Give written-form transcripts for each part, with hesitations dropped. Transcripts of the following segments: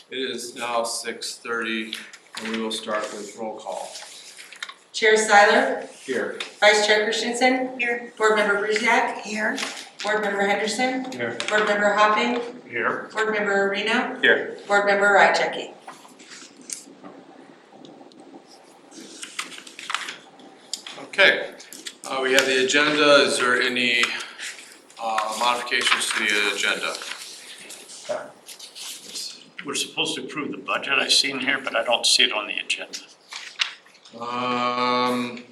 It is now 6:30 and we will start with roll call. Chair Seiler. Here. Vice Chair Christensen. Here. Board Member Brusiak. Here. Board Member Henderson. Here. Board Member Hopping. Here. Board Member Arena. Here. Board Member Ryjecki. Okay, we have the agenda. Is there any modifications to the agenda? We're supposed to approve the budget I see in here, but I don't see it on the agenda.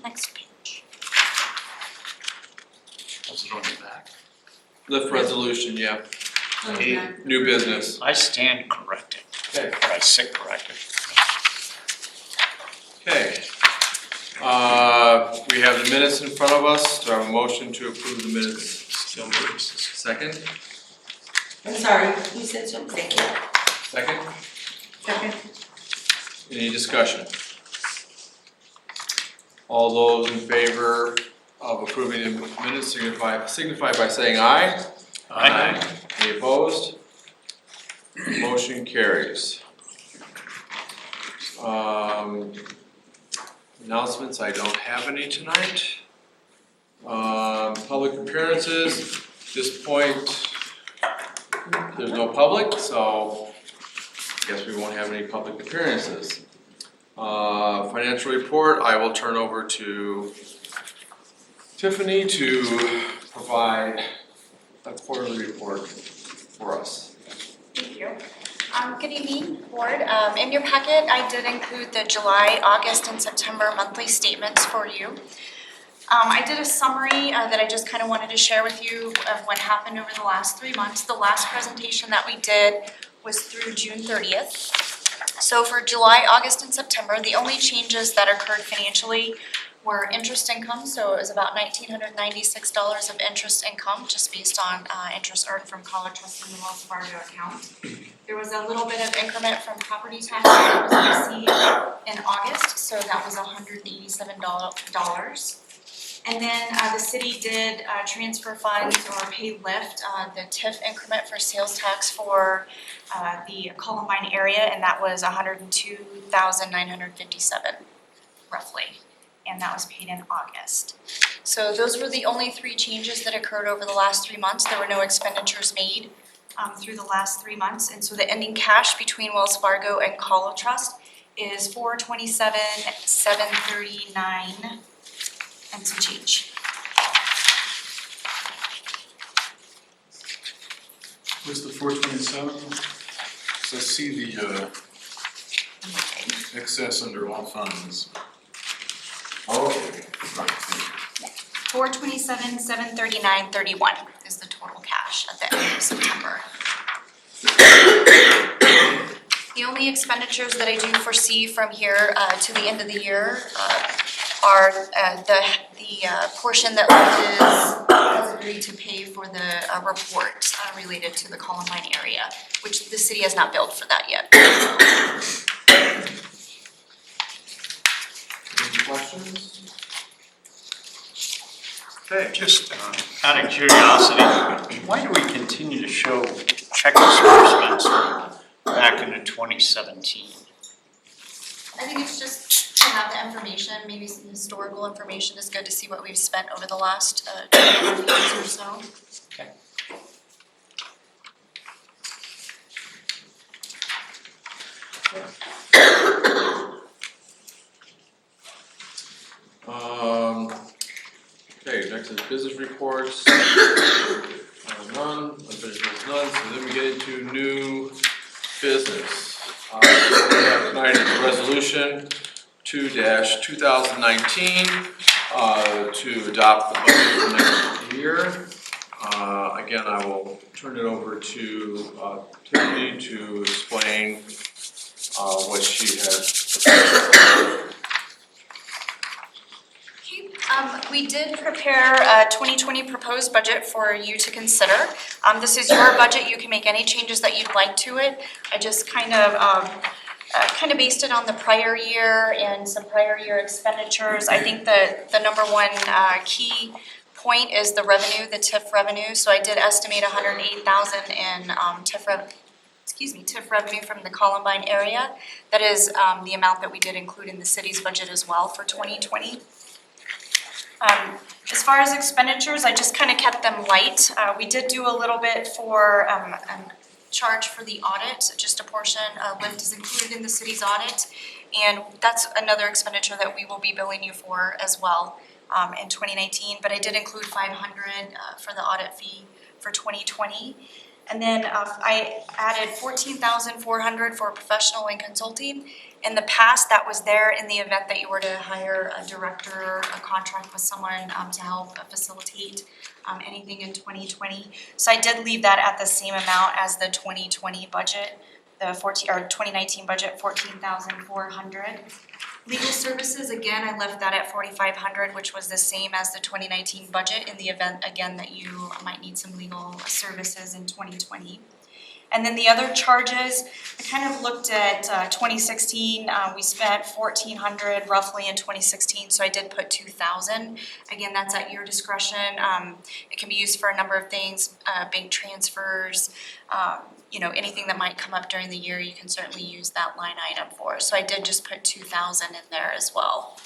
Next page. Was it on the back? Lift resolution, yeah. Hey, New business. I stand corrected, Okay. or I sit corrected. Okay. We have the minutes in front of us. Do I have a motion to approve the minutes? Still moves. Second? I'm sorry, who said so? Thank you. Second? Second. Any discussion? All those in favor of approving the minutes signify by saying aye. Aye. Any opposed? Motion carries. Announcements, I don't have any tonight. Public appearances, at this point, there's no public, so I guess we won't have any public appearances. Financial report, I will turn over to Tiffany to provide a quarterly report for us. Thank you. Good evening, board. In your packet, I did include the July, August, and September monthly statements for you. I did a summary that I just kind of wanted to share with you of what happened over the last 3 months. The last presentation that we did was through June 30th. So for July, August, and September, the only changes that occurred financially were interest income. So it was about $1,996 of interest income just based on interest earned from Collar Trust in the Wells Fargo account. There was a little bit of increment from property taxes that was received in August, so that was $187. And then the city did transfer funds or pay lift the TIF increment for sales tax for the Columbine area, and that was $102,957 roughly, and that was paid in August. So those were the only 3 changes that occurred over the last 3 months. There were no expenditures made through the last 3 months, and so the ending cash between Wells Fargo and Collar Trust is $427,739 and some change. Where's the 427? So I see the excess under all funds. Okay. 427, 739, 31 is the total cash at the end of September. The only expenditures that I do foresee from here to the end of the year are the portion that has agreed to pay for the report related to the Columbine area, which the city has not billed for that yet. Any questions? Okay, just out of curiosity, why do we continue to show check disbursements from back into 2017? I think it's just to have the information, maybe some historical information is good to see what we've spent over the last 2 years or so. Okay. Okay, next is business reports. None, unfinished business none, so then we get into new business. What we have tonight is a resolution 2-2019 to adopt the budget for next year. Again, I will turn it over to Tiffany to explain what she has prepared. We did prepare a 2020 proposed budget for you to consider. This is your budget. You can make any changes that you'd like to it. I just kind of based it on the prior year and some prior year expenditures. I think the number one key point is the revenue, the TIF revenue. So I did estimate 108,000 in TIF revenue from the Columbine area. That is the amount that we did include in the city's budget as well for 2020. As far as expenditures, I just kind of kept them light. We did do a little bit for charge for the audit, just a portion. Lyft is included in the city's audit, and that's another expenditure that we will be billing you for as well in 2019. But I did include 500 for the audit fee for 2020. And then I added 14,400 for professional and consulting. In the past, that was there in the event that you were to hire a director, a contract with someone to help facilitate anything in 2020. So I did leave that at the same amount as the 2020 budget, the 2019 budget, 14,400. Legal services, again, I left that at 4,500, which was the same as the 2019 budget in the event, again, that you might need some legal services in 2020. And then the other charges, I kind of looked at 2016. We spent 1,400 roughly in 2016, so I did put 2,000. Again, that's at your discretion. It can be used for a number of things, bank transfers, anything that might come up during the year, you can certainly use that line item for. So I did just put 2,000 in there as well.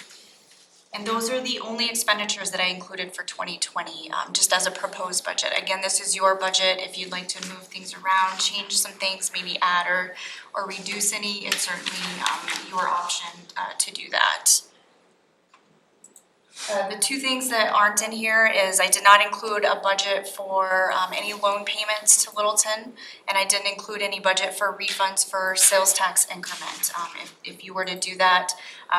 And those are the only expenditures that I included for 2020, just as a proposed budget. Again, this is your budget. If you'd like to move things around, change some things, maybe add or reduce any, it's certainly your option to do that. The two things that aren't in here is I did not include a budget for any loan payments to Littleton, and I didn't include any budget for refunds for sales tax increment. If you were to do that,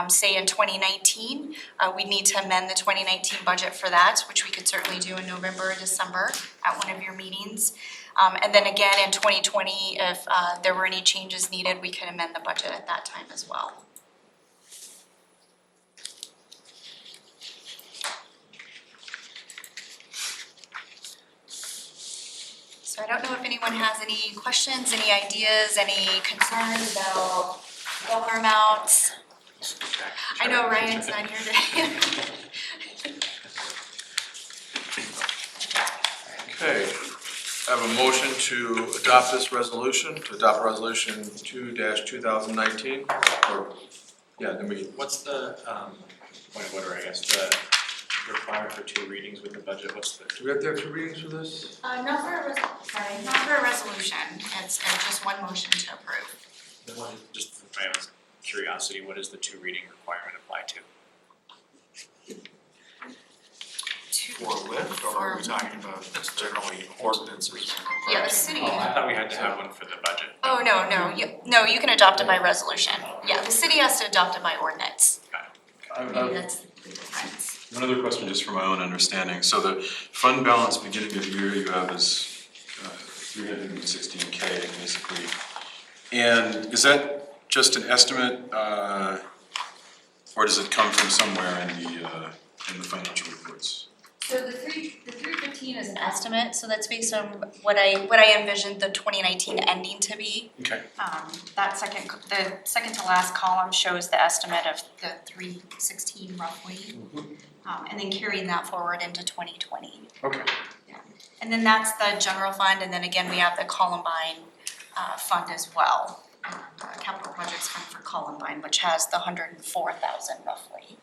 say in 2019, we'd need to amend the 2019 budget for that, which we could certainly do in November or December at one of your meetings. And then again in 2020, if there were any changes needed, we could amend the budget at that time as well. So I don't know if anyone has any questions, any ideas, any concerns about dollar amounts. I know Ryan's not here today. Okay, I have a motion to adopt this resolution, resolution 2-2019, What's the, point of order, I guess, the requirement for 2 readings with the budget, do we have to have 2 readings for this? Not for a resolution, it's just one motion to approve. just for my own curiosity, what does the 2 reading requirement apply to? For lift, or are we talking about just generally ordinances? Yeah, the city. Oh, I thought we had to have one for the budget. Oh, no, you can adopt it by resolution. Yeah, the city has to adopt it by ordinance. That's the difference. One other question, just for my own understanding. So the fund balance beginning of year you have is 316K basically. And is that just an estimate, or does it come from somewhere in the financial reports? So the 315 is an estimate, so that's based on what I envisioned the 2019 ending to be. Okay. The second to last column shows the estimate of the 316 roughly, and then carrying that forward into 2020. Okay. And then that's the general fund, and then again, we have the Columbine fund as well. Capital projects fund for Columbine, which has the 104,000 roughly,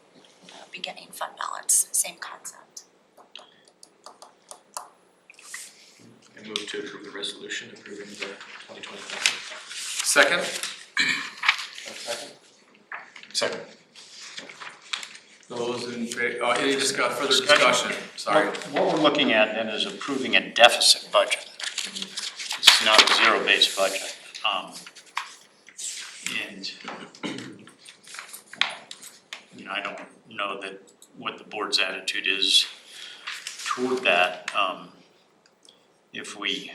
beginning fund balance, same concept. I move to approve the resolution approving the 2020 budget. Second? Second. Those in favor, any further discussion? Sorry. What we're looking at then is approving a deficit budget. It's not a zero-based budget. And, I don't know that what the board's attitude is toward that. If we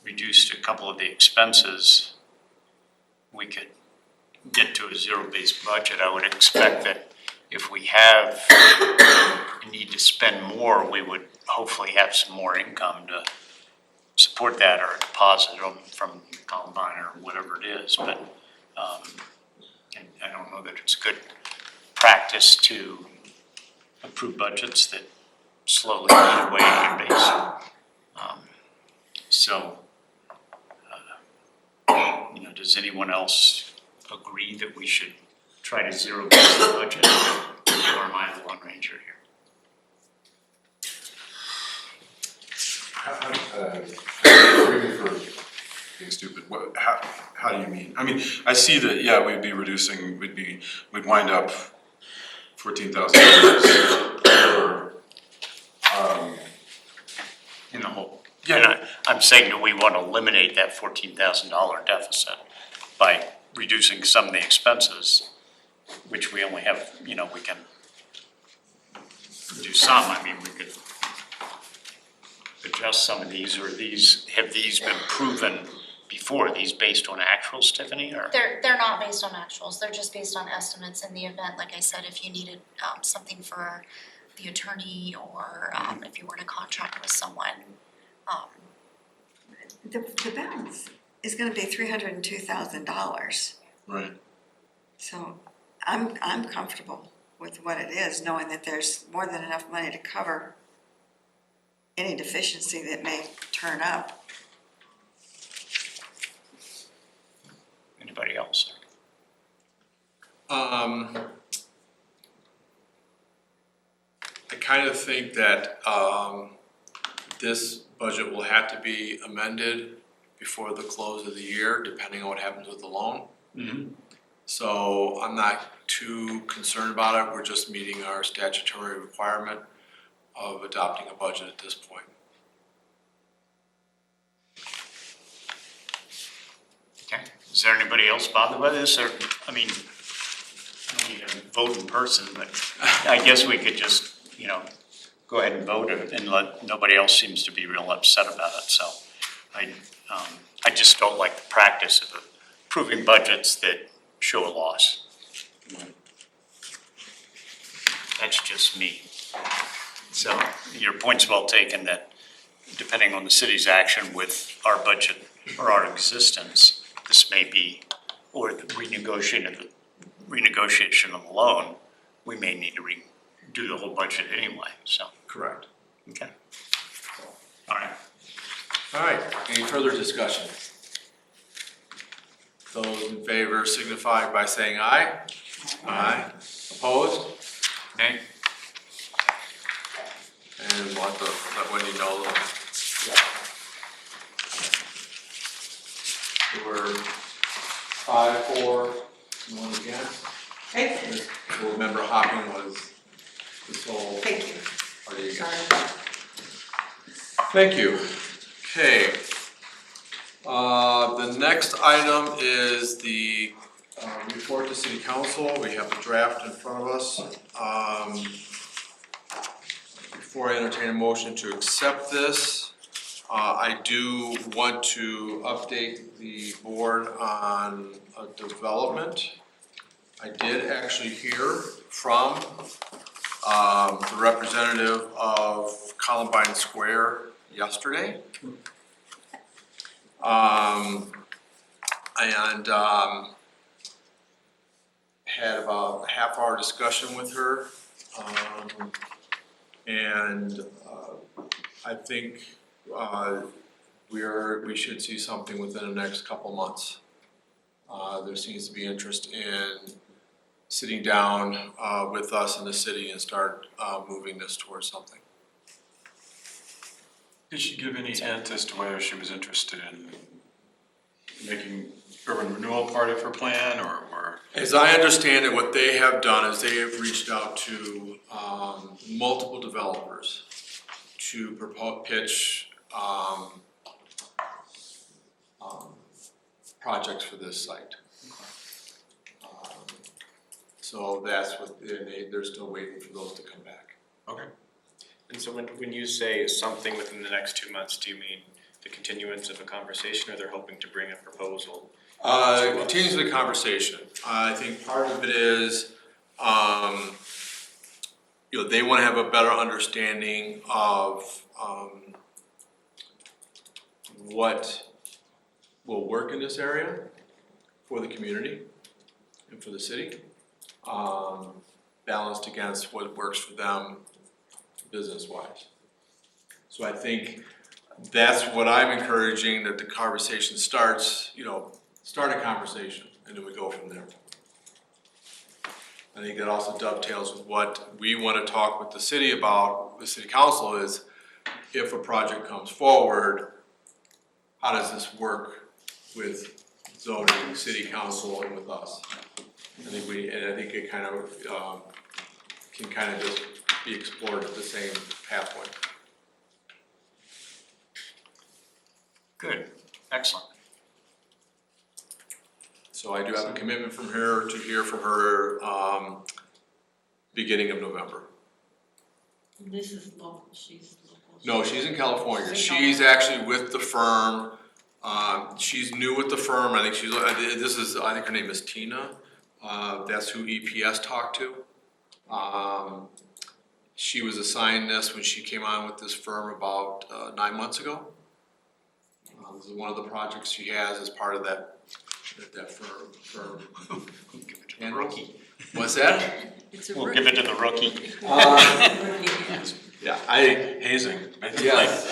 reduced a couple of the expenses, we could get to a zero-based budget. I would expect that if we have a need to spend more, we would hopefully have some more income to support that or deposit them from Columbine or whatever it is. But and I don't know that it's good practice to approve budgets that slowly eat away at your base. Does anyone else agree that we should try to zero base the budget? Or am I the Lone Ranger here? Forgive me for being stupid. How do you mean? I mean, I see that, yeah, we'd wind up $14,000 In the whole. Yeah. And I'm saying that we want to eliminate that $14,000 deficit by reducing some of the expenses, which we only have, we can do some. I mean, we could adjust some of these, or have these been proven before? Are these based on actuals, Tiffany, or? They're not based on actuals, they're just based on estimates in the event, like I said, if you needed something for the attorney or if you were to contract with someone. The balance is gonna be $302,000, Right. so I'm comfortable with what it is, knowing that there's more than enough money to cover any deficiency that may turn up. Anybody else? I kind of think that this budget will have to be amended before the close of the year, depending on what happens with the loan. Mm-hmm. So I'm not too concerned about it, we're just meeting our statutory requirement of adopting a budget at this point. Okay. Is there anybody else bothered by this, or, I mean, we need to vote in person, but I guess we could just, go ahead and vote it and nobody else seems to be real upset about it, so I just don't like the practice of approving budgets that show a loss. That's just me. So your point's well taken that depending on the city's action with our budget or our existence, this may be, or the renegotiation of the loan, we may need to redo the whole budget anyway, so, Correct. okay. All right. All right, any further discussion? Those in favor signify by saying aye. Aye. Opposed? Okay. And we'll have to let Wendy know that. We're 5-4, one against. Okay, Board Member Hocking was the sole thank you. Thank you. Okay. The next item is the report to city council. We have the draft in front of us. Before I entertain a motion to accept this, I do want to update the board on a development. I did actually hear from the representative of Columbine Square yesterday. Had about a half-hour discussion with her. I think we should see something within the next couple months. There seems to be interest in sitting down with us in the city and start moving this towards something. Did she give any hint as to whether she was interested in making urban renewal part of her plan, or? As I understand it, what they have done is they have reached out to multiple developers to pitch projects for this site. So that's what they're still waiting for those to come back. Okay. And so when you say something within the next 2 months, do you mean the continuance of a conversation, or they're hoping to bring a proposal? Continues the conversation. I think part of it is, they want to have a better understanding of what will work in this area for the community and for the city, balanced against what works for them business-wise. So I think that's what I'm encouraging, that the conversation starts, start a conversation, and then we go from there. I think that also dovetails with what we want to talk with the city about, the city council, is if a project comes forward, how does this work with zoning, city council, and with us? I think it kind of can kind of just be explored at the same pathway. Good, excellent. So I do have a commitment from her to hear from her beginning of November. This is local, she's local. No, she's in California. She's in She's actually with the firm. She's new with the firm. I think her name is Tina. That's who EPS talked to. She was assigned this when she came on with this firm about 9 months ago. This is one of the projects she has as part of that firm. Give it to the rookie. What's that? It's a We'll give it to the rookie. Yeah, Hazing. yes,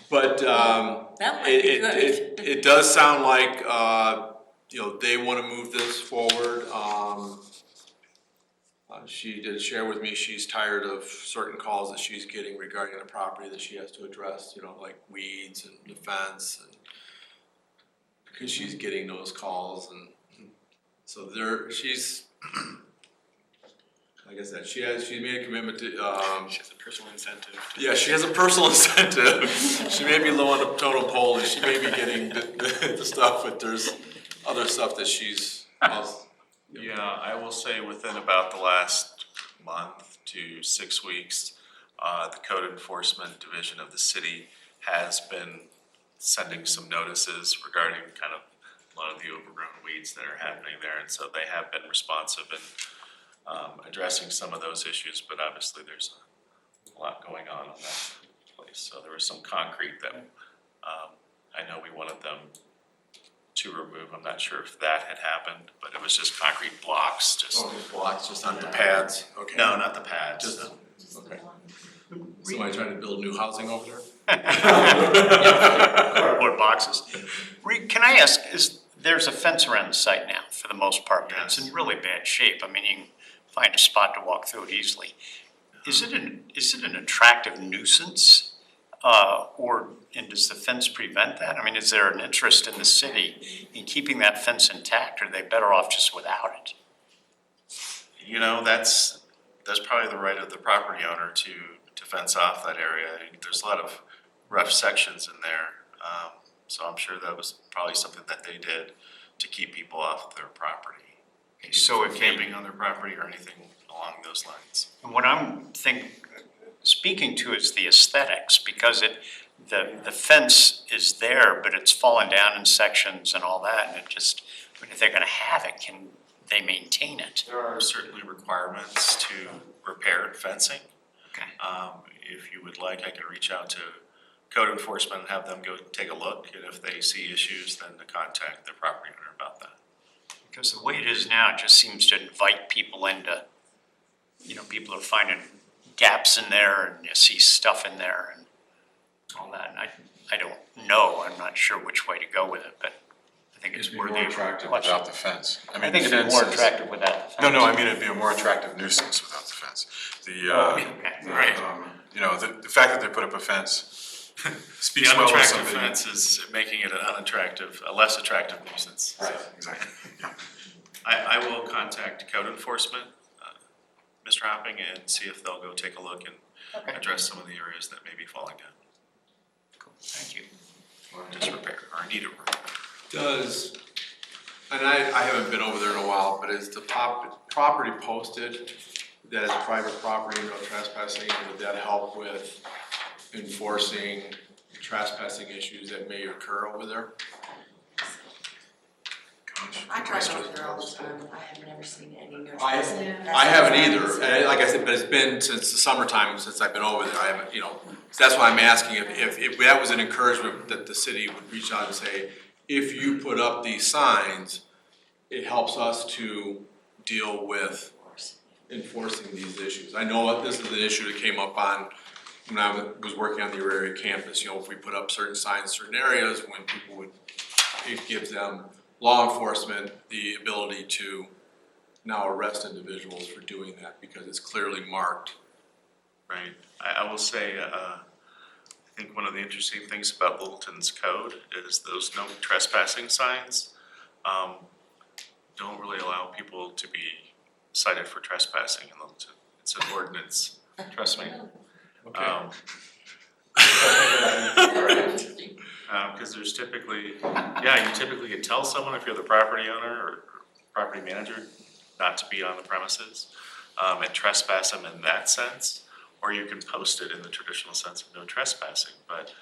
but That might be good. it does sound like, they want to move this forward. She did share with me she's tired of certain calls that she's getting regarding the property that she has to address, like weeds and the fence, and because she's getting those calls, and so she's, like I said, she made a commitment to, She has a personal incentive. yeah, she has a personal incentive. She may be low on the totem pole, and she may be getting the stuff, but there's other stuff that she's. Yeah, I will say within about the last month to 6 weeks, the Code Enforcement Division of the city has been sending some notices regarding kind of a lot of the overgrown weeds that are happening there, and so they have been responsive in addressing some of those issues, but obviously there's a lot going on that place. So there was some concrete that I know we wanted them to remove. I'm not sure if that had happened, but it was just concrete blocks, just. Blocks, just not the pads, okay. No, not the pads. Just, okay. Somebody trying to build new housing over there? Cardboard boxes. Can I ask, there's a fence around the site now, for the most part, but it's in really bad shape. I mean, you can find a spot to walk through it easily. Is it an attractive nuisance? And does the fence prevent that? I mean, is there an interest in the city in keeping that fence intact, or are they better off just without it? That's probably the right of the property owner to to fence off that area. There's a lot of rough sections in there. So I'm sure that was probably something that they did to keep people off their property. So if Camping on their property or anything along those lines. what I'm speaking to is the aesthetics, because the fence is there, but it's fallen down in sections and all that, and it just, but if they're gonna have it, can they maintain it? There are certainly requirements to repair fencing. Okay. If you would like, I can reach out to code enforcement and have them go take a look, and if they see issues, then to contact the property owner about that. Because the way it is now, it just seems to invite people into, people are finding gaps in there and you see stuff in there and all that. And I don't know, I'm not sure which way to go with it, but I think it's It'd be worthy more of attractive question. without the fence. I think it'd be more attractive without the fence. No, I mean, it'd be a more attractive nuisance without the fence. The fact that they put up a fence speaks The well of unattractive somebody. fence is making it a less attractive nuisance. Right, exactly, yeah. I will contact code enforcement, Mr. Hopping, and see if they'll go take a look and Okay. address some of the areas that may be falling down. Cool. Thank you. Or disrepair, or need a repair. Does, and I haven't been over there in a while, but is the property posted that it's private property, no trespassing, and would that help with enforcing trespassing issues that may occur over there? I drive over there all the time, I have never seen any notice. I haven't either, and like I said, but it's been since the summertime since I've been over there, I haven't, so that's why I'm asking if that was an encouragement that the city would reach out and say, if you put up these signs, it helps us to deal with enforcing these issues. I know this is an issue that came up on, when I was working on the area campus, if we put up certain signs, in certain areas, when people would, it gives them, law enforcement, the ability to now arrest individuals for doing that because it's clearly marked. Right, I will say, I think one of the interesting things about Littleton's code is those no trespassing signs don't really allow people to be cited for trespassing in Littleton. It's an ordinance, trust me. Okay. Because there's typically, you typically can tell someone if you're the property owner or property manager not to be on the premises and trespass them in that sense, or you can post it in the traditional sense of no trespassing, but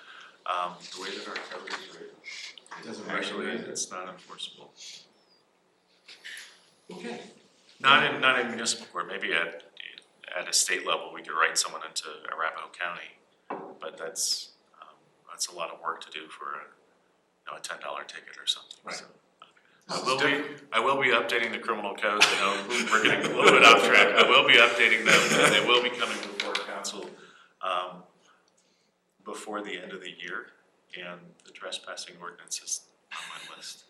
the way that our code is written, It doesn't actually, regulate it. it's not enforceable. Okay. Not in municipal court, maybe at a state level, we could write someone into Arapahoe County, but that's a lot of work to do for a $10 ticket or something. Right. So, I will be updating the criminal codes. I know we're getting a little bit off track. I will be updating them, and they will be coming before council before the end of the year, and the trespassing ordinance is on my list.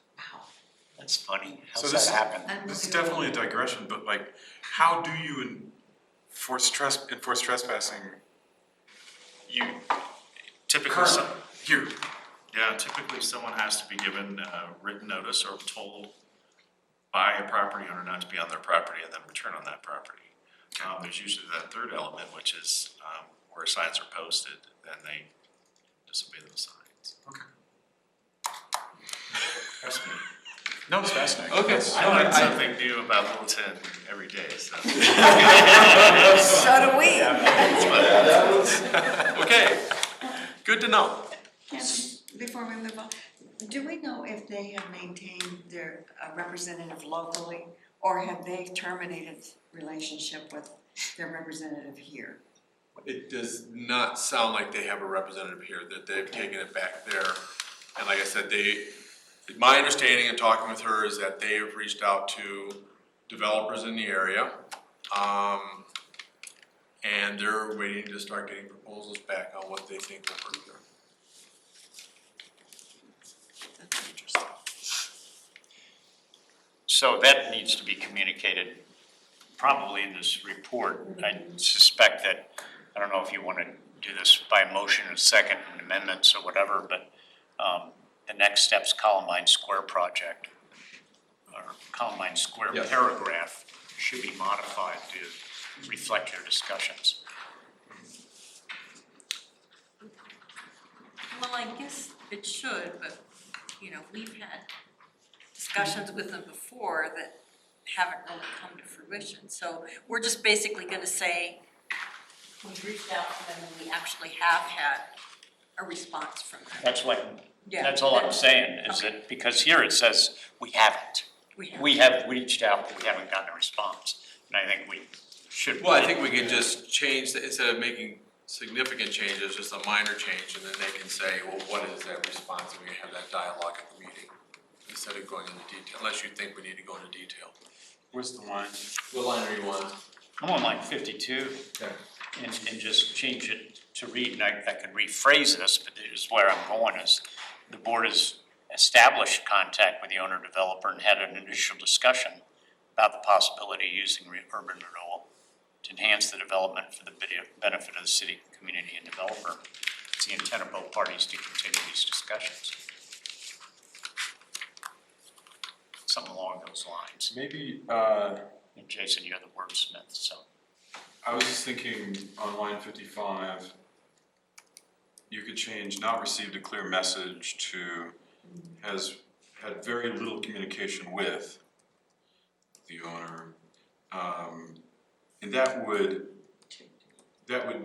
That's funny. So How's this- that happen? This is definitely a digression, but how do you enforce trespassing? You typically Here, typically someone has to be given written notice or told by a property owner not to be on their property and then return on that property. There's usually that third element, which is where signs are posted, then they disobey those signs. Okay. Trust me. No, it's fascinating. Okay. I learn something new about Littleton every day, so. So do we. Okay, good to know. Before we move on, do we know if they have maintained their representative locally, or have they terminated relationship with their representative here? It does not sound like they have a representative here, that they've taken it back there. And like I said, my understanding in talking with her is that they have reached out to developers in the area. And they're waiting to start getting proposals back on what they think will work there. That's interesting. So that needs to be communicated probably in this report. I suspect that, I don't know if you want to do this by motion or second and amendments or whatever, but the next step's Columbine Square project, or Columbine Square Yes. paragraph should be modified to reflect your discussions. guess it should, but, you know, we've had discussions with them before that haven't really come to fruition. So we're just basically gonna say, we've reached out to them and we actually have had a response from them. That's what, Yeah, that's all I'm saying, is that, because here it says, we haven't. We have reached out, but we haven't gotten a response, and I think we should. Well, I think we can just change, instead of making significant changes, just a minor change, and then they can say, well, what is that response, and we have that dialogue at the meeting, instead of going into detail, unless you think we need to go into detail. Where's the line? What line are you on? I'm on line 52, Okay. and just change it to read, and I could rephrase this, but this is where I'm going, is the board has established contact with the owner developer and had an initial discussion about the possibility of using urban renewal to enhance the development for the benefit of the city, community, and developer. It's the intent of both parties to continue these discussions. Something along those lines. Maybe, And Jason, you're the wordsmith, so. I was just thinking on line 55, you could change not received a clear message to has had very little communication with the owner. And that would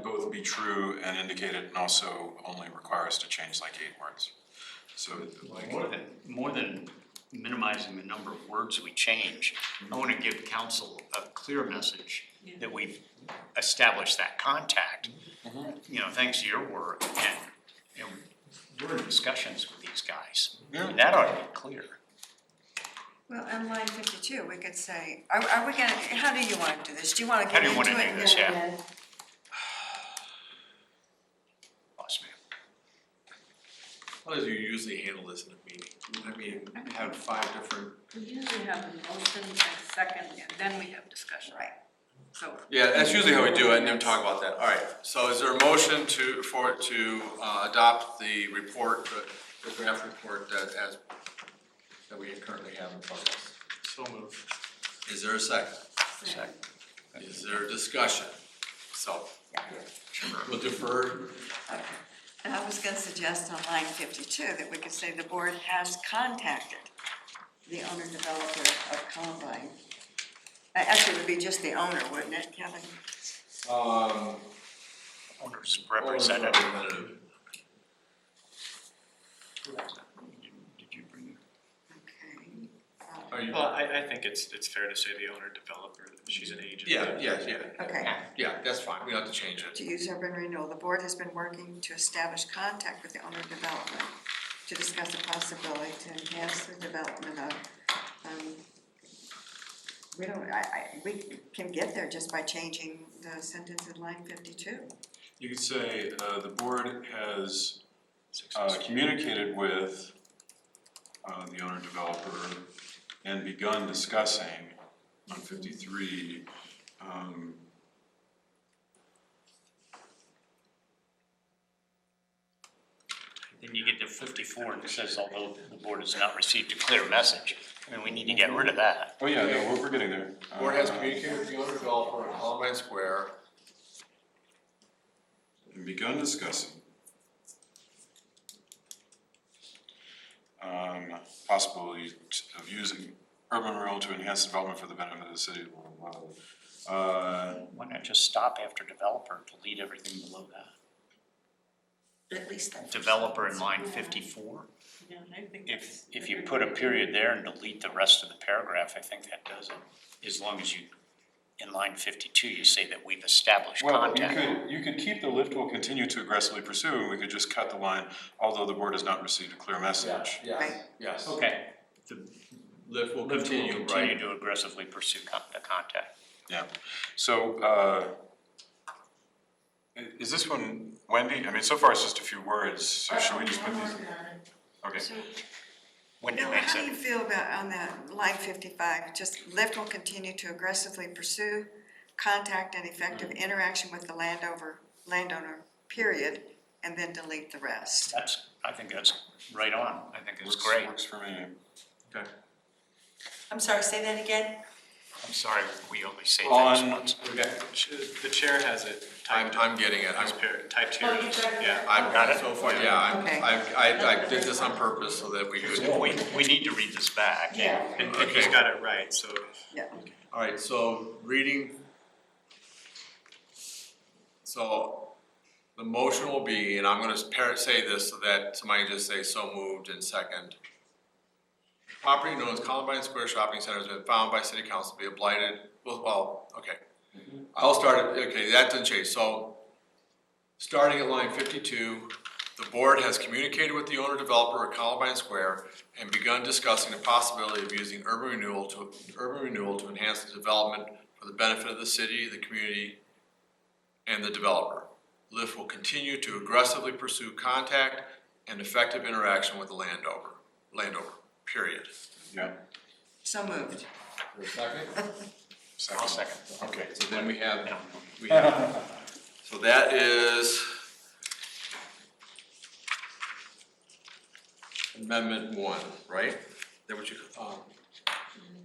both be true and indicate it, and also only require us to change like 8 words. So like. More than minimizing the number of words we change, I want to give council a clear message that we've established that contact. You know, thanks to your work, and we're in discussions with these guys. And that ought to be clear. Well, on line 52, we could say, are we gonna, how do you want to do this? Do you want to How get do you into wanna it? do this? and Yeah. then- Boss man. How do you usually handle this in a meeting? I mean, have 5 different. We usually have a motion and second, and then we have discussion. Right. So, Yeah, that's usually how we do it, and then talk about that. All right, so is there a motion to adopt the report, the draft report that we currently have in front of us? So moved. Is there a second? Second. Is there a discussion? So, we'll defer. And I was gonna suggest on line 52 that we could say the board has contacted the owner developer of Columbine. Actually, it would be just the owner, wouldn't it, Kevin? Owner's representative. Did you bring Okay. Are you? Well, I think it's fair to say the owner developer, she's an agent. Yeah. Okay. Yeah, that's fine, we don't have to change it. To use urban renewal, the board has been working to establish contact with the owner development to discuss the possibility to enhance the development of, we can get there just by changing the sentence in line 52. You could say, the board has communicated with the owner developer and begun discussing on 53. Then you get to 54 and it says, although the board has not received a clear message. I mean, we need to get rid of that. Oh, yeah, no, we're getting there. Board has communicated with the owner developer on Columbine Square. And begun discussing possibility of using urban renewal to enhance development for the benefit of the city. Why not just stop after developer, delete everything below that? At least that. Developer in line 54. yeah, I think If you put a period there and delete the rest of the paragraph, I think that does it. As long as you, in line 52, you say that we've established Well, contact. you could keep the lift will continue to aggressively pursue, and we could just cut the line, although the board has not received a clear message. Yes. Okay. The Lift will lift will continue, continue right? to aggressively pursue the contact. Yeah, so, is this one Wendy? I mean, so far it's just a few words, so should we just put these? Okay, So, When you Bill, make how do it, you feel about on that line 55, just lift will continue to aggressively pursue, contact and effective interaction with the landowner, period, and then delete the rest? I think that's right on. I think it's works, great. works for me. Okay. I'm sorry, say that again? I'm sorry, we only say things On, once. okay, The chair has it typed. I'm getting it, I'm, Typed here. Oh, you got it? Yeah. I've Got got it? it so far, yeah, Okay. I did this on purpose so that we could. We need to read this back. Yeah. And he's got it right, so. Alright, so reading. So the motion will be, and I'm gonna say this so that somebody just say so moved in second. Property known as Columbine Square Shopping Center has been found by city council to be a blighted, well, okay. I'll start it, okay, that doesn't change, so starting at line 52, the board has communicated with the owner developer at Columbine Square and begun discussing the possibility of using urban renewal to enhance the development for the benefit of the city, the community, and the developer. LIFT will continue to aggressively pursue contact and effective interaction with the landowner, period. So moved. For a second? I'll second. Okay, so then we have, so that is amendment 1, right? Is that what you,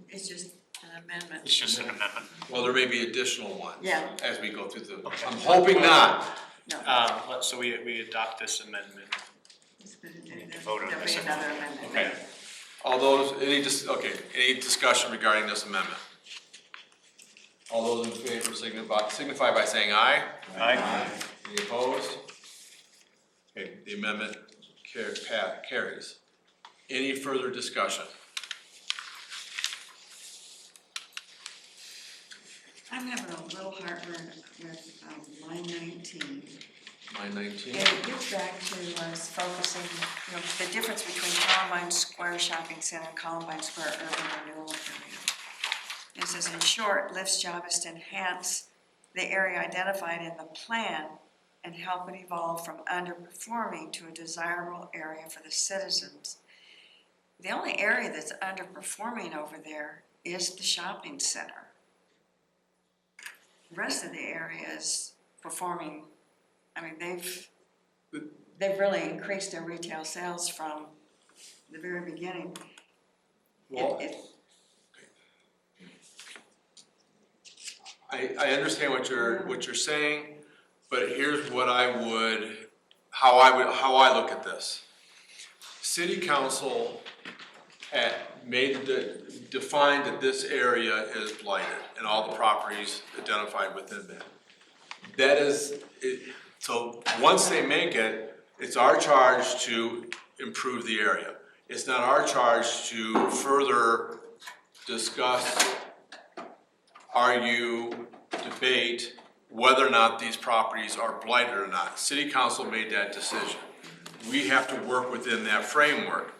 It's just an amendment. It's just an amendment. well, there may be additional ones. Yeah. As we go through the, I'm hoping not. So we adopt this amendment. Vote on There'll this. be another amendment. Okay. All those, any discussion regarding this amendment? All those in favor signify by saying aye. Aye. Any opposed? Okay, the amendment carries. Any further discussion? I'm having a little heartburn with line 19. Line 19? And it gets back to us focusing, the difference between Columbine Square Shopping Center and Columbine Square Urban Renewal Area. It says, in short, LIFT's job is to enhance the area identified in the plan and help it evolve from underperforming to a desirable area for the citizens. The only area that's underperforming over there is the shopping center. The rest of the area is performing. I mean, they've really increased their retail sales from the very beginning. Well, I understand what you're saying, but here's what how I look at this. City council had defined that this area is blighted and all the properties identified within that. That is, so once they make it, it's our charge to improve the area. It's not our charge to further discuss, argue, debate whether or not these properties are blighted or not. City council made that decision. We have to work within that framework.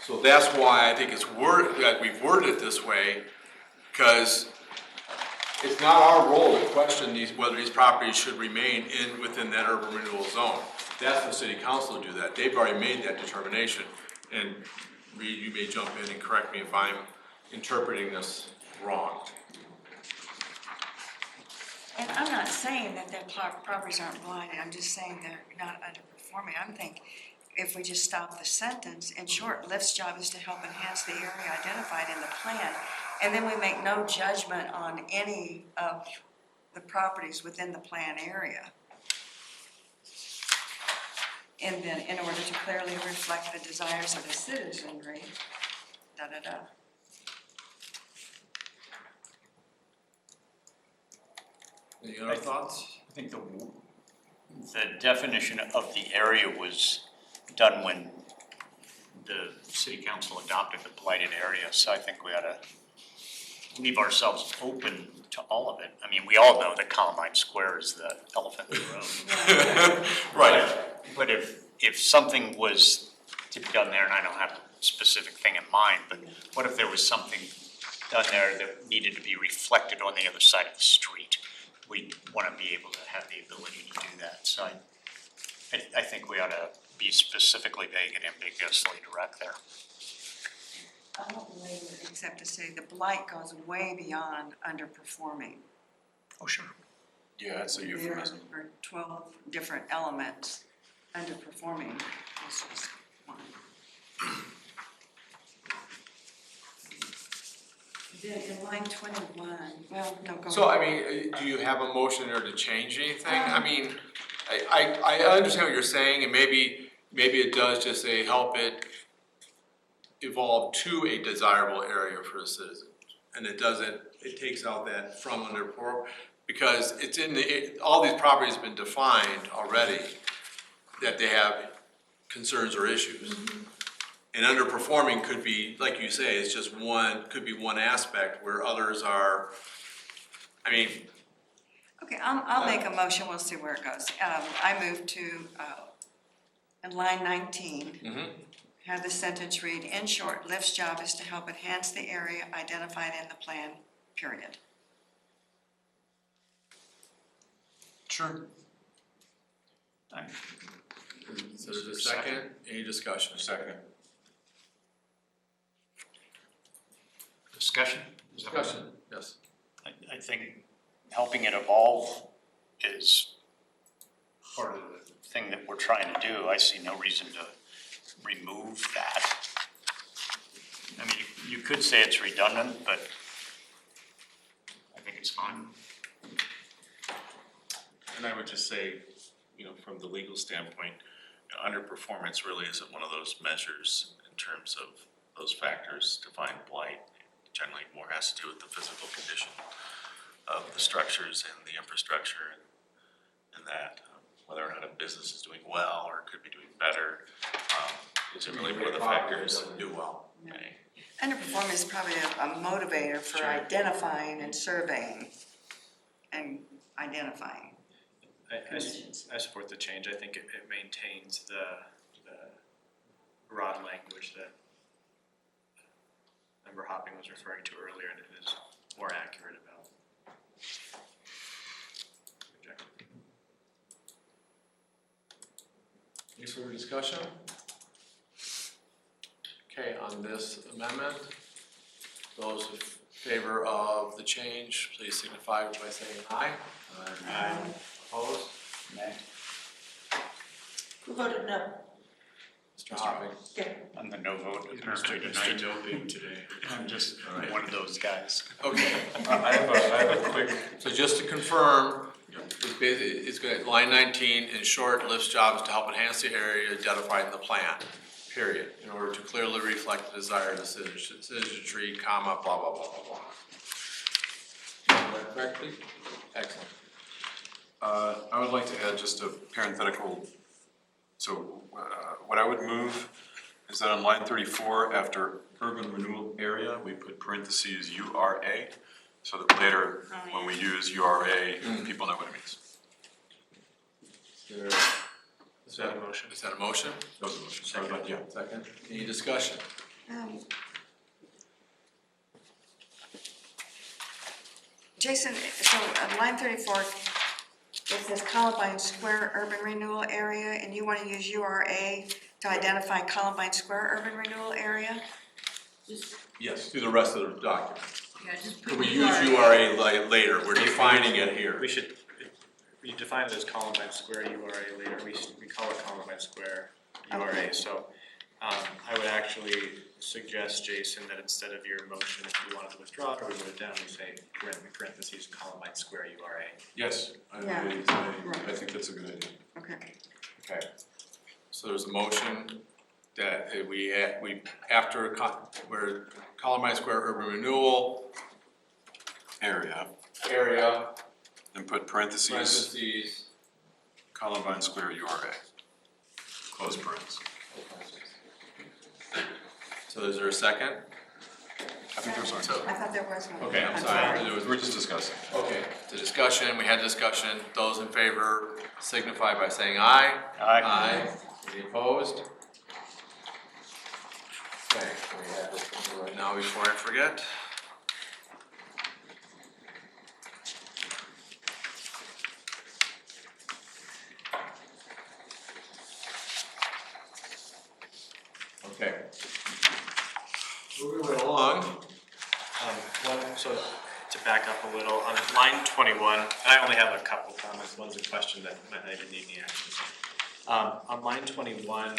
So that's why I think we've worded it this way, because it's not our role to question whether these properties should remain within that urban renewal zone. That's the city council to do that. They've already made that determination. And Reed, you may jump in and correct me if I'm interpreting this wrong. And I'm not saying that their properties aren't blighted, I'm just saying they're not underperforming. I'm thinking if we just stop the sentence, in short, LIFT's job is to help enhance the area identified in the plan, and then we make no judgment on any of the properties within the plan area. And then in order to clearly reflect the desires of the citizenry, da-da-da. Any other thoughts? I think the definition of the area was done when the city council adopted the blighted area, so I think we ought to leave ourselves open to all of it. I mean, we all know that Columbine Square is the elephant in the room. Right. But if something was to be done there, and I don't have a specific thing in mind, but what if there was something done there that needed to be reflected on the other side of the street? We want to be able to have the ability to do that, so I think we ought to be specifically vague and ambiguously direct there. I don't believe it, except to say the blight goes way beyond underperforming. Oh, sure. Yeah, that's a euphemism. There are 12 different elements. Underperforming is just one. Then in line 21, well, no, go So, ahead. I mean, do you have a motion there to change anything? I mean, I understand what you're saying, and maybe it does just say help it evolve to a desirable area for the citizens. And it doesn't, it takes out that from under poor, because it's in all these properties have been defined already that they have concerns or issues. And underperforming could be, like you say, it's just could be one aspect where others are, I mean, Okay, I'll make a motion, we'll see where it goes. I move to, in line 19, have the sentence read, in short, Lyft's job is to help enhance the area identified in the plan, period. Sure. so there's a second, any discussion? Second. Discussion? Is that what- Discussion, yes. I think helping it evolve is part of the thing that we're trying to do. I see no reason to remove that. I mean, you could say it's redundant, but I think it's fine. And I would just say, you know, from the legal standpoint, underperformance really isn't one of those measures in terms of those factors to find blight. It generally more has to do with the physical condition of the structures and the infrastructure and that, whether or not a business is doing well or could be doing better, isn't really one of the factors. Doesn't do well. Right. Underperformance is probably a motivator for Sure. identifying and surveying and identifying. I support the change. I think it maintains the broad language that Member Hopping was referring to earlier, and it is more accurate about. Any further discussion? Okay, on this amendment, those in favor of the change, please signify by saying aye. Aye. Opposed? Nay. Who voted no? Mr. Hopping. Okay. I'm the no vote apparently tonight. I'm just one of those guys. Okay, I have a quick, so just to confirm, it's good, line 19, in short, Lyft's job is to help enhance the area identified in the plan, period, in order to clearly reflect the desire of the citizenry, comma, blah, blah, blah, blah, blah. Correctly? Excellent. I would like to add just a parenthetical, so what I would move is that on line 34, after urban renewal area, we put parentheses URA, so that later, when we use URA, people know what it means. Is that a motion? Is that a motion? That was a motion, sorry about, yeah. Second. Any discussion? Jason, so on line 34, it says Columbine Square Urban Renewal Area, and you want to use URA to identify Columbine Square Urban Renewal Area? Yes, through the rest of the document. Yeah, just put Can we use URA later? We're defining it here. We should, we define it as Columbine Square URA later, we call it Columbine Square URA, Okay. so I would actually suggest, Jason, that instead of your motion, if you wanted to withdraw it or we wrote it down, we say, in parentheses, Columbine Square URA. Yes, Yeah. I think that's a good idea. Okay. Okay. So there's a motion that after where Columbine Square Urban Renewal Area, area, and put parentheses, parentheses, Columbine Square URA. Close parentheses. so is there a second? I think there's one. I thought there was one. Okay, I'm sorry. We're just discussing. Okay, the discussion, we had discussion, those in favor signify by saying aye. Aye. Any opposed? Okay, we have this one right now before I forget. Okay. Moving right along. So to back up a little, on line 21, I only have a couple comments, one's a question that might not even need any action. On line 21,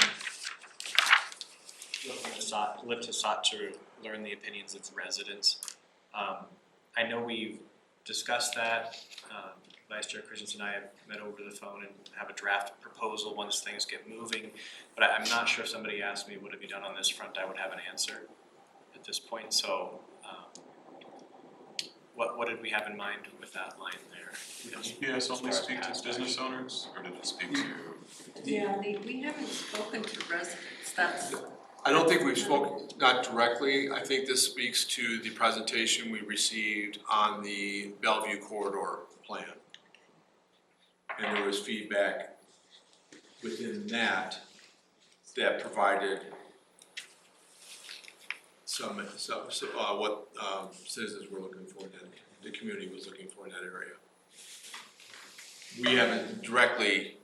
Lyft has sought to learn the opinions of residents I know we've discussed that, Vice Chair Christensen and I have met over the phone and have a draft proposal once things get moving. But I'm not sure if somebody asked me, what have you done on this front, I would have an answer at this point, so, what did we have in mind with that line there? Does EPS only speak to business owners, or did it speak to? Yeah, we haven't spoken to residents, that's, I don't think we've spoken, not directly, I think this speaks to the presentation we received on the Bellevue corridor plan. And there was feedback within that provided what citizens were looking for, that the community was looking for in that area. We haven't directly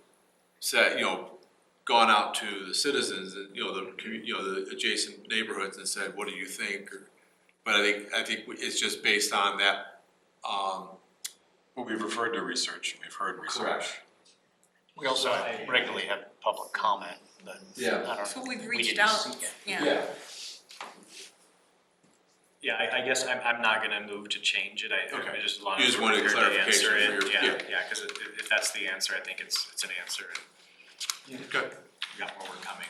said, gone out to the citizens, the adjacent neighborhoods and said, what do you think? But I think it's just based on that, Well, we've referred to research, we've heard research. correct. We also regularly have public comment, but Yeah. I don't so know. we've We reached didn't out, see it. yeah. Yeah, I guess I'm not gonna move to change it, Okay. I just long You as just we're wanted prepared to clarification answer for it, your- yeah, yeah, cause if that's the answer, I think it's an answer, Good. we got where we're coming.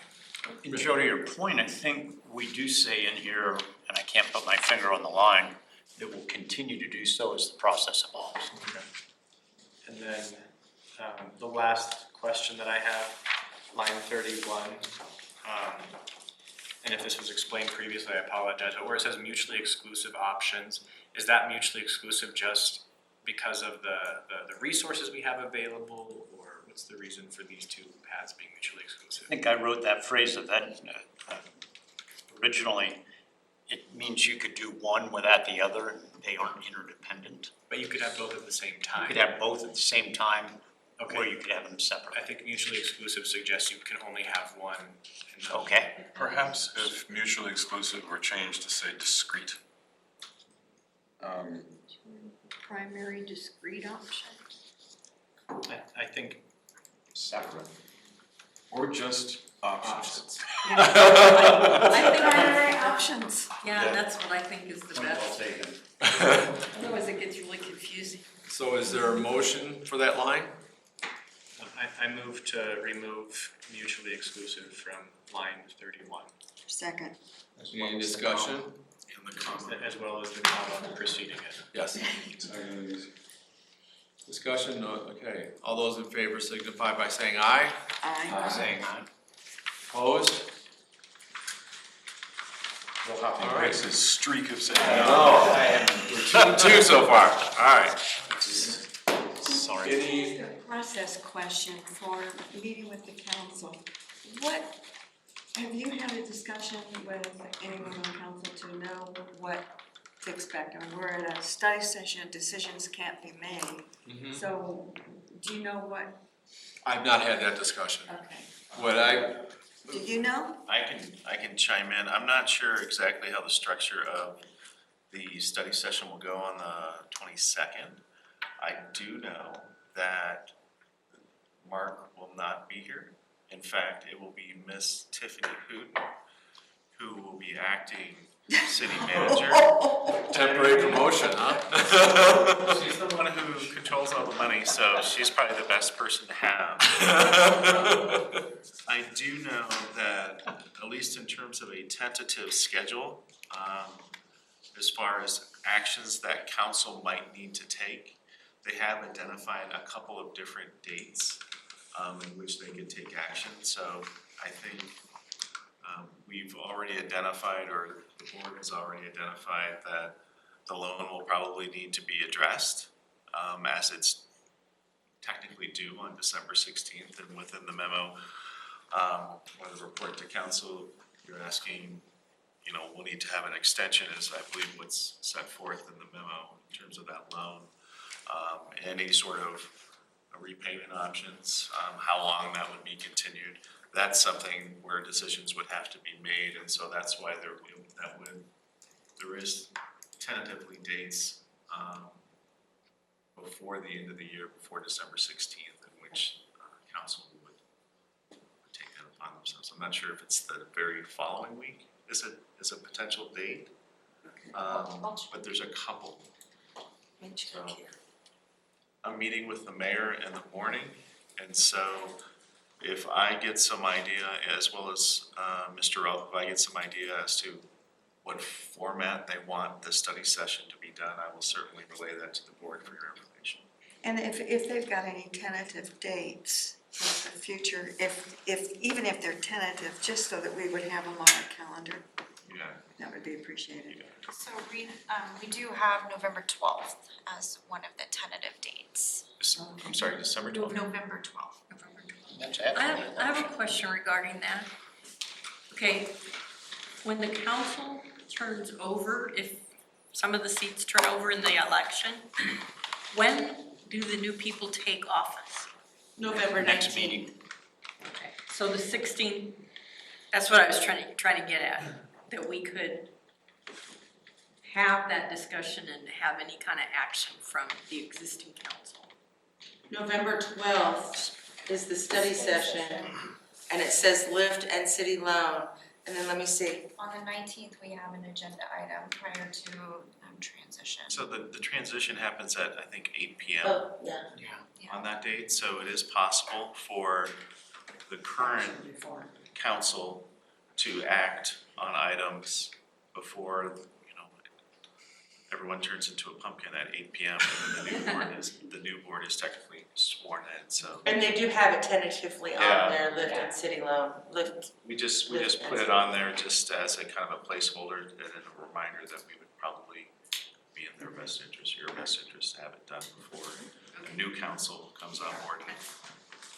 And Joe, to your point, I think we do say in here, and I can't put my finger on the line, that we'll continue to do so as the process evolves. And then, the last question that I have, line 31, and if this was explained previously, I apologize, but where it says mutually exclusive options, is that mutually exclusive just because of the resources we have available, or what's the reason for these two paths being mutually exclusive? I think I wrote that phrase originally, it means you could do one without the other, and they aren't interdependent. But you could have both at the same You time. could have both at the same time, or Okay, you could have them I separate. think mutually exclusive suggests you can only have one. and not- Okay, Perhaps if mutually exclusive were changed to say discrete. Primary discrete option. I think separate. Or just options. I think primary options, yeah, that's what I think is the Point well best, taken. otherwise it gets really confusing. So is there a motion for that line? I move to remove mutually exclusive from line 31, Second. Any discussion? In the comment. as well as the comma preceding it. Yes. Discussion, no, okay. All those in favor signify by saying aye. Aye. Saying aye. Opposed? All right. Breaks his streak of saying No. We're 2-2 so far, all right. Sorry. Any, A process question for meeting with the council. Have you had a discussion with anyone on council to know what to expect? And we're in a study session, decisions can't be made. So, do you know what, I've not had that discussion. okay. Did you know? I can chime in. I'm not sure exactly how the structure of the study session will go on the 22nd. I do know that Mark will not be here. In fact, it will be Miss Tiffany Hooten, who will be acting city manager. Temporary promotion, huh? She's the one who controls all the money, so she's probably the best person to have. I do know that, at least in terms of a tentative schedule, as far as actions that council might need to take, they have identified a couple of different dates in which they can take action. So I think we've already identified, or the board has already identified, that the loan will probably need to be addressed as it's technically due on December 16th. And within the memo, or the report to council, you're asking, we'll need to have an extension, is I believe what's set forth in the memo in terms of that loan. Any sort of repayment options, how long that would be continued. That's something where decisions would have to be made, and so that's why there is tentatively dates before the end of the year, before December 16th, in which council would take that upon themselves. I'm not sure if it's the very following week is a potential date. but there's a couple. So, I'm meeting with the mayor in the morning, and so if I get some idea, as well as Mr. Rolfe, if I get some idea as to what format they want the study session to be done, I will certainly relay that to the board for your information. And if they've got any tentative dates for the future, even if they're tentative, just so that we would have them on our calendar, Yeah. that would be appreciated. So we do have November 12th as one of the tentative dates. I'm sorry, December 12th? November 12th. That's I have a question regarding that. Okay, when the council turns over, if some of the seats turn over in the election, when do the new people take office? November Next 19th. meeting. Okay, so the 16th, that's what I was trying to get at, that we could have that discussion and have any kind of action from the existing council. November 12th is the study session, and it says lift and city loan. And then let me see, On the 19th, we have an agenda item prior to transition. So the transition happens at, I think, 8 p.m. oh, yeah. on that date, so it is possible for the current council to act on items before, everyone turns into a pumpkin at 8 p.m. and then the new board is technically sworn in, so. And they do have it tentatively Yeah. on there, lift and city loan, lift. We just put it on there just as a kind of a placeholder and a reminder that we would probably be in their best interest, your best interest, to have it done before the new council comes on board and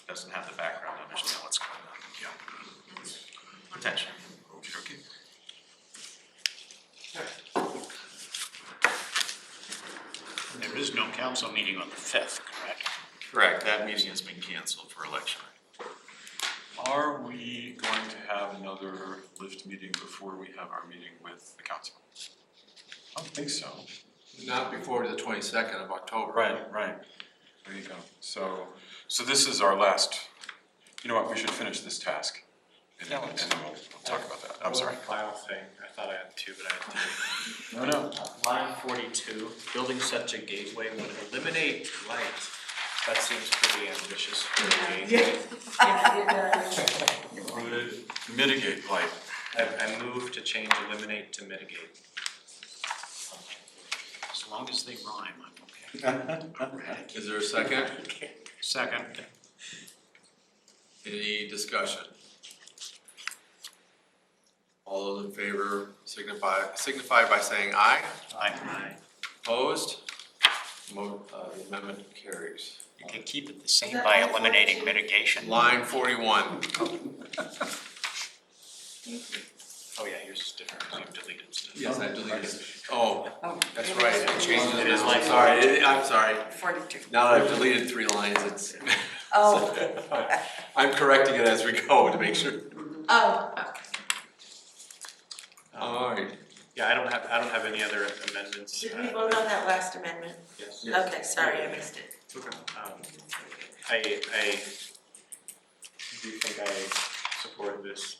doesn't have the background to understand what's going on. Yeah. Potentially. Okay. There is no council meeting on the 5th, correct? Correct, that meeting has been canceled for election. Are we going to have another lift meeting before we have our meeting with the council? I don't think so. Not before the 22nd of October. Right. There you go. So this is our last, you know what, we should finish this task. And then we'll talk about that. I'm sorry. One final thing, I thought I had two, but I had three. No. Line 42, building such a gateway would eliminate light. That seems pretty ambitious for a gateway. Would mitigate light. I moved to change eliminate to mitigate. As long as they rhyme, I'm okay. Is there a second? Second. Any discussion? All those in favor signify by saying aye. Aye. Opposed? The amendment carries. You can keep it the same by eliminating mitigation. Line 41. Oh yeah, yours is different, because you've deleted stuff. Yes, I deleted it. Oh, that's right, I changed it. It is line Sorry, I'm sorry. 42. Now that I've deleted 3 lines, it's. Oh. I'm correcting it as we go to make sure. Oh, okay. All right. Yeah, I don't have any other amendments. Did we vote on that last amendment? Yes. Okay, sorry, I missed it. I do think I support this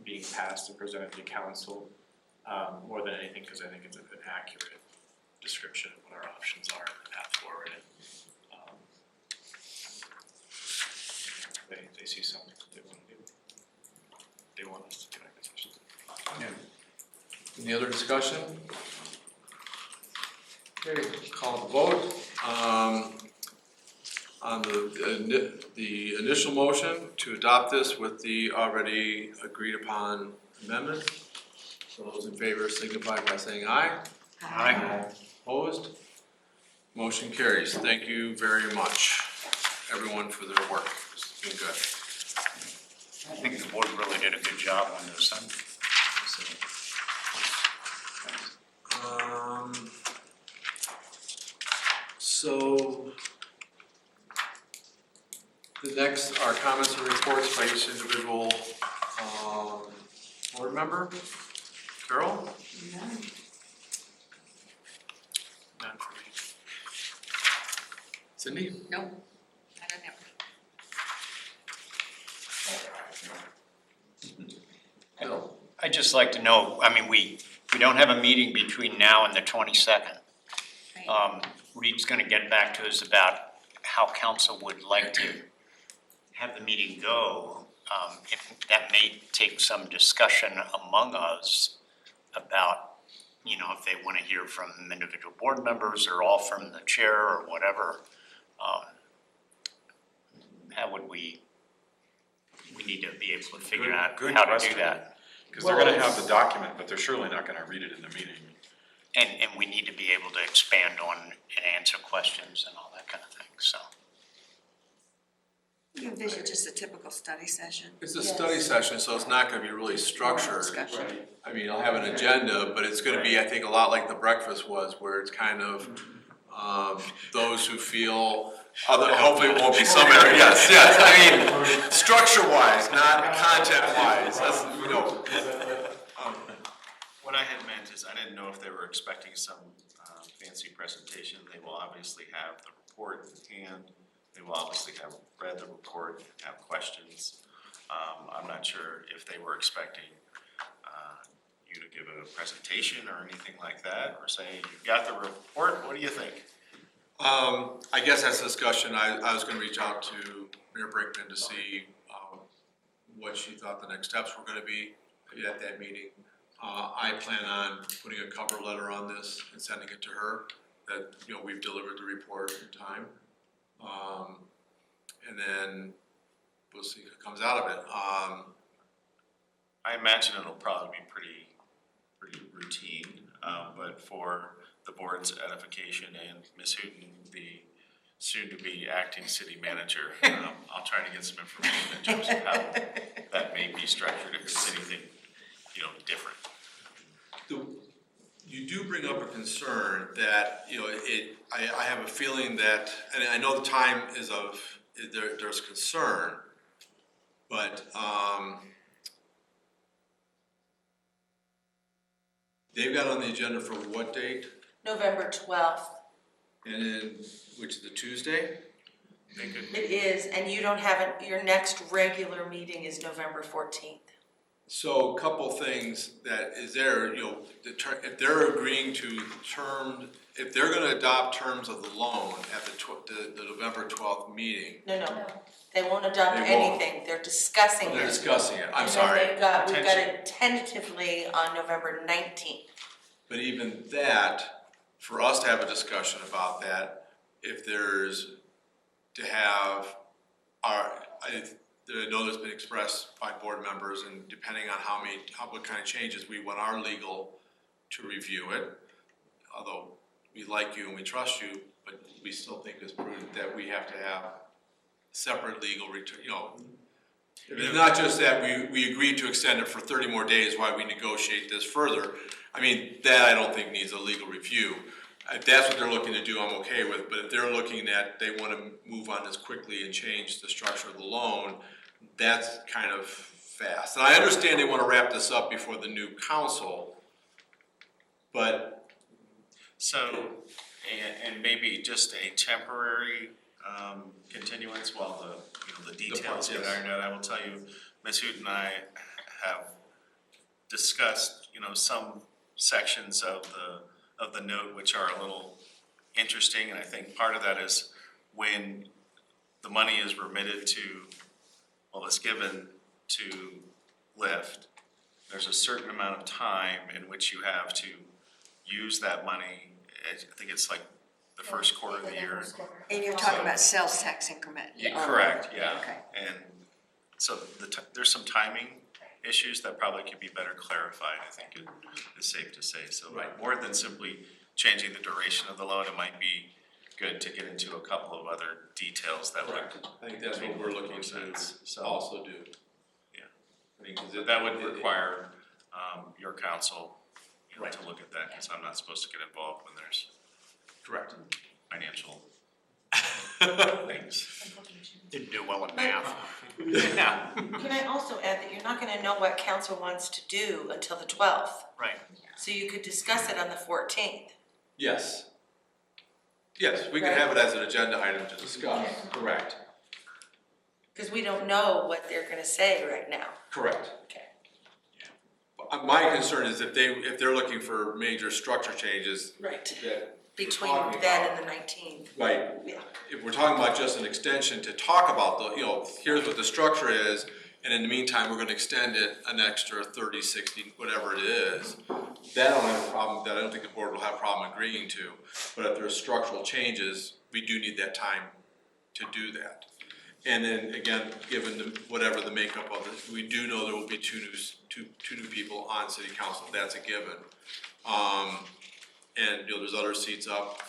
being passed and presented to council, more than anything, because I think it's an accurate description of what our options are and the path forward. And they see something that they want to do. They want us to do, I guess I should say. Any other discussion? Okay, call the vote. On the initial motion to adopt this with the already agreed upon amendment. So those in favor signify by saying aye. Aye. Opposed? Motion carries. Thank you very much, everyone, for their work. It's been good. I think the board really did a good job on this. So the next are comments and reports by each individual board member. Carol? None for me. Cindy? No, I don't have. Bill? I'd just like to know, I mean, we we don't have a meeting between now and the 22nd. Right. Reed's gonna get back to us about how council would like to have the meeting go. If that may take some discussion among us about, you know, if they wanna hear from individual board members or all from the chair or whatever. How would we need to be able to figure out Good how to do question. that. Cause they're gonna have the document, but they're surely not gonna read it in the meeting. And we need to be able to expand on and answer questions and all that kind of thing, so. You envision just a typical study session? It's a study session, so it's not gonna be really structured. Discussion. I mean, I'll have an agenda, but it's gonna be, I think, a lot like the breakfast was, where it's kind of, those who feel, hopefully it won't be some area, yes, I mean, structure-wise, not content-wise, that's, you know. What I had meant is I didn't know if they were expecting some fancy presentation. They will obviously have the report in hand. They will obviously have read the report, have questions. I'm not sure if they were expecting you to give a presentation or anything like that, or say, you've got the report, what do you think? I guess that's a discussion, I was gonna reach out to Mayor Brinkman to see, what she thought the next steps were gonna be at that meeting. I plan on putting a cover letter on this and sending it to her, that, you know, we've delivered the report in time. And then we'll see what comes out of it. I imagine it'll probably be pretty routine, but for the board's edification and Ms. Hooten, the soon-to-be acting city manager, I'll try to get some information in terms of how that may be structured, if it's anything, you know, different. You do bring up a concern that, you know, I have a feeling that, and I know the time is there's concern, but, they've got on the agenda for what date? November 12th. And then, which is the Tuesday? It is, and you don't have it, your next regular meeting is November 14th. So a couple things that is there, you know, if they're agreeing to if they're gonna adopt terms of the loan at the November 12th meeting, No, they won't adopt They won't. anything, they're discussing it. they're discussing it, I'm And then sorry. we've got it tentatively on November 19th. But even that, for us to have a discussion about that, if there's to have I know there's been expressed by board members, and depending on what kind of changes, we want our legal to review it. Although we like you and we trust you, but we still think it's prudent that we have to have separate legal you know. It's not just that we agreed to extend it for 30 more days while we negotiate this further. I mean, that I don't think needs a legal review. If that's what they're looking to do, I'm okay with, but if they're looking at, they wanna move on this quickly and change the structure of the loan, that's kind of fast. And I understand they wanna wrap this up before the new council, but. So, and maybe just a temporary continuance while the details get ironed out. I will tell you, Ms. Hooten and I have discussed, some sections of the note which are a little interesting, and I think part of that is when the money is remitted is given to Lyft, there's a certain amount of time in which you have to use that money. I think it's like the first quarter of the year. And you're talking about sales tax increment? Correct, yeah. Okay. And so there's some timing issues that probably could be better clarified, I think it is safe to say. So more than simply changing the duration of the loan, it might be good to get into a couple of other details that would. I think that's what we're looking to also do. Yeah. I mean, 'cause That would require your counsel, Right. to look at that, because I'm not supposed to get involved when there's Correct. financial things. Didn't do well in math. Yeah. Can I also add that you're not gonna know what council wants to do until the 12th? Right. So you could discuss it on the 14th. Yes. Yes, we can have it as an agenda item to discuss, correct, Because we don't know what they're gonna say right now. correct. Okay. My concern is if they're looking for major structure changes, Right. that Between talking then about- and the 19th. right, Yeah. if we're talking about just an extension to talk about the, here's what the structure is, and in the meantime, we're gonna extend it an extra 30, 60, whatever it is, that I don't have a problem, that I don't think the board will have a problem agreeing to. But if there's structural changes, we do need that time to do that. And then again, given whatever the makeup of it, we do know there will be two new people on city council, that's a given. And there's other seats up.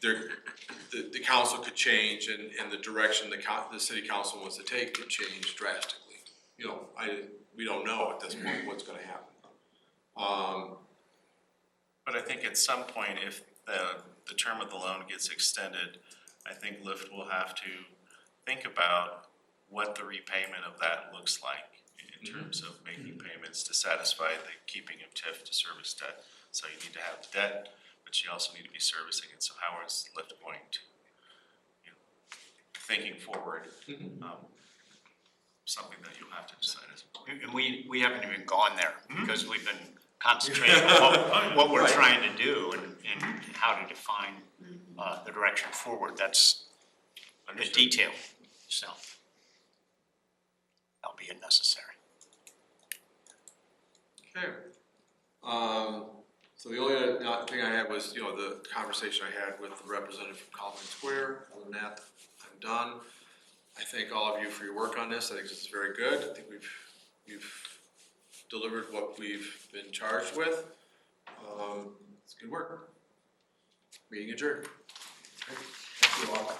The council could change and the direction the city council wants to take could change drastically. We don't know at this point what's gonna happen. But I think at some point, if the term of the loan gets extended, I think Lyft will have to think about what the repayment of that looks like in terms of making payments to satisfy the keeping of TIF to service debt. So you need to have the debt, but you also need to be servicing it. So how is Lyft going to, thinking forward, something that you'll have to decide as well. And we haven't even gone there, because we've been concentrating on what we're trying to do and how to define the direction forward. That's the detail, so that'll be unnecessary. Okay. So the only other thing I had was, the conversation I had with the representative from Colvin Square. Other than that, I'm done. I thank all of you for your work on this. I think this is very good. I think we've delivered what we've been charged with. It's good work. Meeting adjourned. Thank you all.